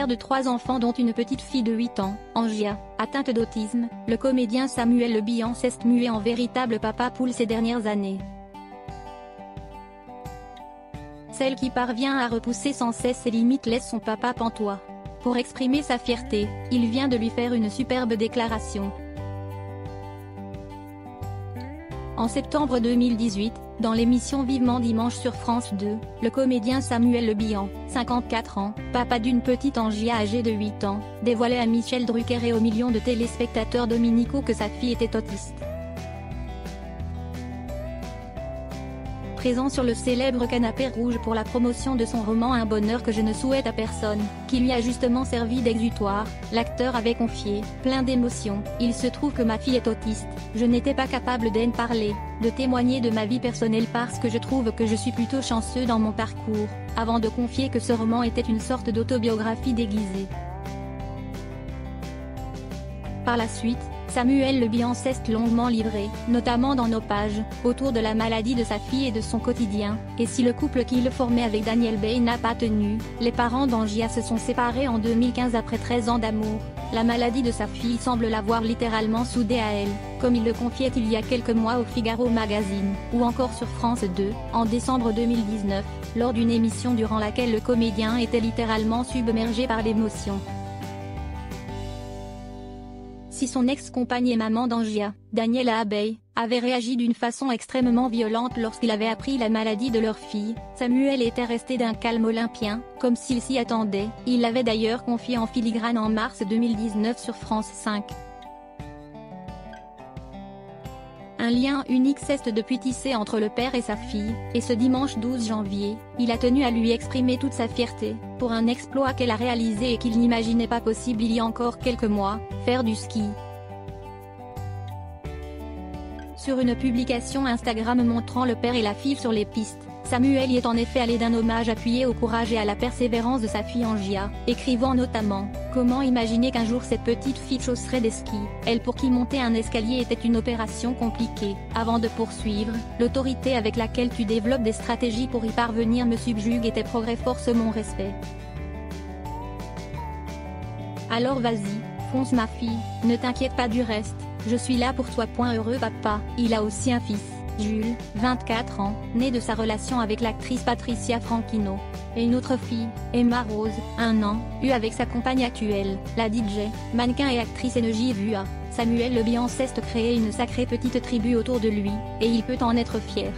Père de 3 enfants dont une petite fille de 8 ans, Angia, atteinte d'autisme, le comédien Samuel Le Bihan s'est mué en véritable papa poule ces dernières années. Celle qui parvient à repousser sans cesse ses limites laisse son papa pantois. Pour exprimer sa fierté, il vient de lui faire une superbe déclaration. En septembre 2018, dans l'émission Vivement Dimanche sur France 2, le comédien Samuel Le Bihan, 54 ans, papa d'une petite Angia âgée de 8 ans, dévoilait à Michel Drucker et aux millions de téléspectateurs dominicaux que sa fille était autiste. Présent sur le célèbre canapé rouge pour la promotion de son roman Un bonheur que je ne souhaite à personne, qui lui a justement servi d'exutoire, l'acteur avait confié, plein d'émotion, « Il se trouve que ma fille est autiste, je n'étais pas capable d'en parler, de témoigner de ma vie personnelle parce que je trouve que je suis plutôt chanceux dans mon parcours », avant de confier que ce roman était une sorte d'autobiographie déguisée. Par la suite, Samuel Le Bihan s'est longuement livré, notamment dans Nos pages, autour de la maladie de sa fille et de son quotidien, et si le couple qu'il formait avec Daniel Bay n'a pas tenu, les parents d'Angia se sont séparés en 2015 après 13 ans d'amour. La maladie de sa fille semble l'avoir littéralement soudée à elle, comme il le confiait il y a quelques mois au Figaro Magazine, ou encore sur France 2, en décembre 2019, lors d'une émission durant laquelle le comédien était littéralement submergé par l'émotion. Si son ex-compagne et maman d'Angia, Daniela Abbey, avait réagi d'une façon extrêmement violente lorsqu'il avait appris la maladie de leur fille, Samuel était resté d'un calme olympien, comme s'il s'y attendait, il l'avait d'ailleurs confié en filigrane en mars 2019 sur France 5. Un lien unique s'est depuis tissé entre le père et sa fille, et ce dimanche 12 janvier, il a tenu à lui exprimer toute sa fierté, pour un exploit qu'elle a réalisé et qu'il n'imaginait pas possible il y a encore quelques mois, faire du ski. Sur une publication Instagram montrant le père et la fille sur les pistes, Samuel y est en effet allé d'un hommage appuyé au courage et à la persévérance de sa fille Angia, écrivant notamment « Comment imaginer qu'un jour cette petite fille chausserait des skis, elle pour qui monter un escalier était une opération compliquée », avant de poursuivre « L'autorité avec laquelle tu développes des stratégies pour y parvenir me subjugue et tes progrès forcent mon respect. Alors vas-y, fonce ma fille, ne t'inquiète pas du reste, je suis là pour toi. Heureux papa ». Il a aussi un fils, Jules, 24 ans, né de sa relation avec l'actrice Patricia Franchino, et une autre fille, Emma Rose, 1 an, eue avec sa compagne actuelle, la DJ, mannequin et actrice NJVUA. Samuel Le Bihan s'est créé une sacrée petite tribu autour de lui, et il peut en être fier.